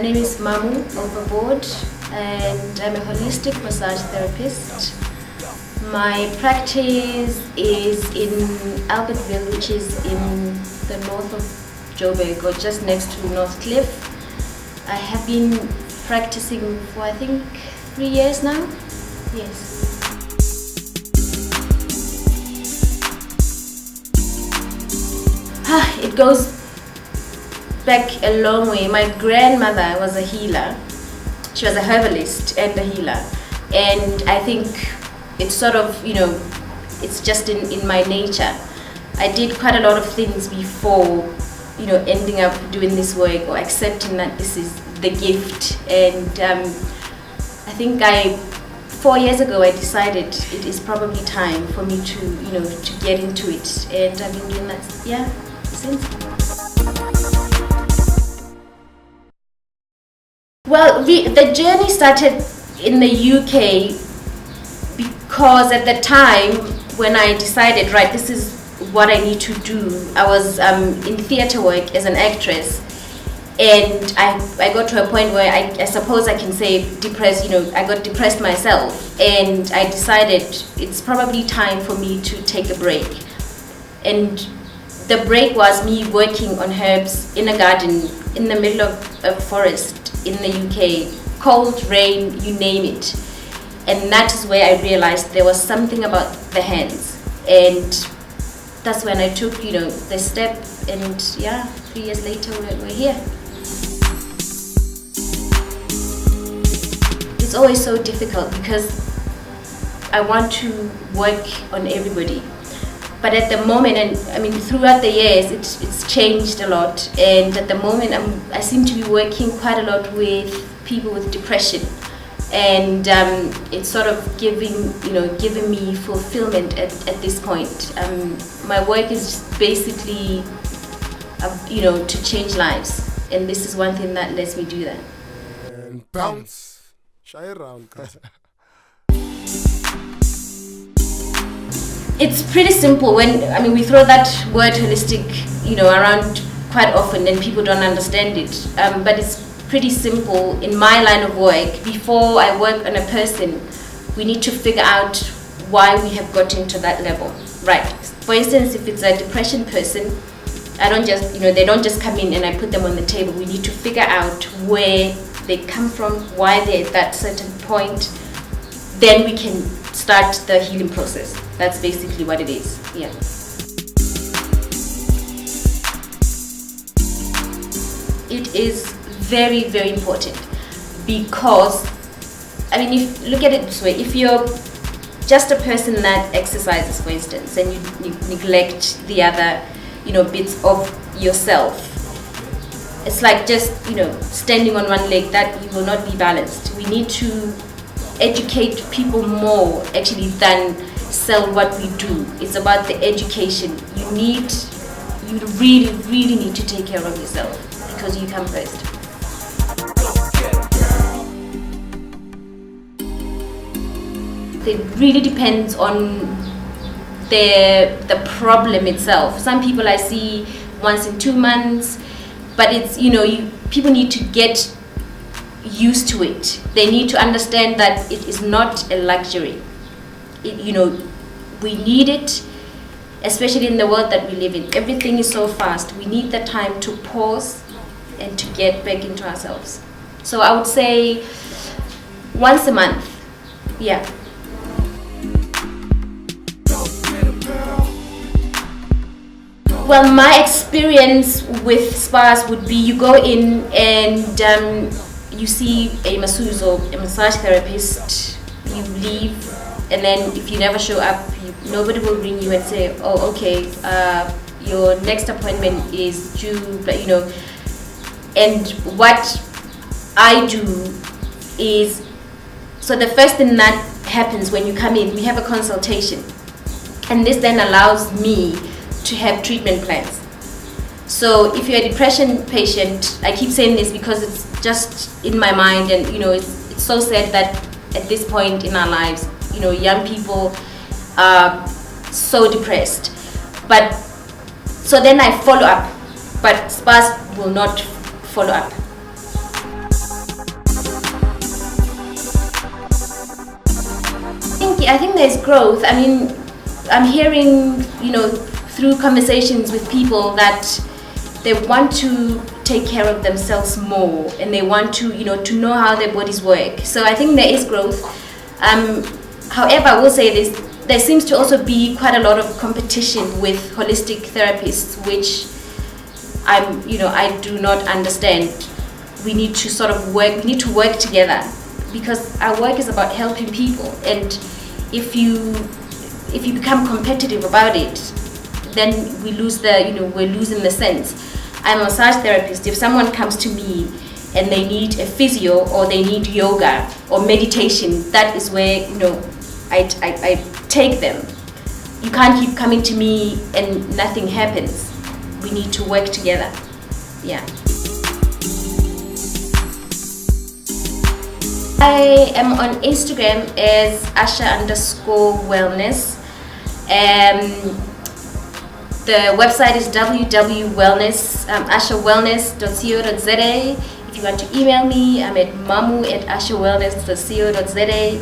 name is Mamo Overvoorde and I'm a holistic massage therapist. My practice is in Albertville, which is in the north of Joburg, or just next to North Cliff. I have been practicing for I think 3 years now. Yes. It goes back a long way. My grandmother was a healer. She was a herbalist and a healer. And I think it's sort of, it's just in my nature. I did quite a lot of things before, ending up doing this work or accepting that this is the gift. And I think 4 years ago, I decided it is probably time for me to get into it. And I've been doing that, since. Well, the journey started in the UK because at the time when I decided, right, this is what I need to do, I was in theatre work as an actress, and I got to a point where I suppose I can say depressed, I got depressed myself, and I decided it's probably time for me to take a break. And the break was me working on herbs in a garden in the middle of a forest in the UK, cold, rain, you name it. And that is where I realized there was something about the hands. And that's when I took, the step, and 3 years later we're here. It's always so difficult because I want to work on everybody. But at the moment, and throughout the years, it's changed a lot. And at the moment, I seem to be working quite a lot with people with depression, and it's sort of giving me fulfillment at this point. My work is basically, to change lives, and this is one thing that lets me do that. And bounce, shy around. It's pretty simple. When we throw that word holistic, around quite often, and people don't understand it. But it's pretty simple. In my line of work, before I work on a person, we need to figure out why we have gotten to that level, right? For instance, if it's a depression person, I don't just, they don't just come in and I put them on the table. We need to figure out where they come from, why they're at that certain point. Then we can start the healing process. That's basically what it is. Yeah. It is very, very important because, if you look at it this way, if you're just a person that exercises, for instance, and you neglect the other, bits of yourself, it's like just, standing on one leg, that you will not be balanced. We need to educate people more actually than sell what we do. It's about the education. You really, really need to take care of yourself because you come first. It really depends on the problem itself. Some people I see once in 2 months, but it's, people need to get used to it. They need to understand that it is not a luxury. We need it, especially in the world that we live in. Everything is so fast. We need the time to pause and to get back into ourselves. So I would say once a month. Yeah. Well, my experience with spas would be you go in and you see a masseuse or a massage therapist, you leave, and then if you never show up, nobody will ring you and say, oh, okay, your next appointment is due, and what I do is, so the first thing that happens when you come in, we have a consultation, and this then allows me to have treatment plans. So if you're a depression patient, I keep saying this because it's just in my mind, and it's so sad that at this point in our lives, young people are so depressed. But so then I follow up, but spas will not follow up. think there's growth. I mean, I'm hearing, through conversations with people that they want to take care of themselves more, and they want to, to know how their bodies work. So I think there is growth. However, I will say this: there seems to also be quite a lot of competition with holistic therapists, which I do not understand. We need to sort of work. We need to work together, because our work is about helping people. And if you become competitive about it, then we're losing the sense. I'm a massage therapist. If someone comes to me and they need a physio, or they need yoga or meditation, that is where I take them. You can't keep coming to me and nothing happens. We need to work together. Yeah. I am on Instagram as Asha_wellness. The website is ashawellness.co.za. If you want to email me, I'm at mamu@ashawellness.co.za.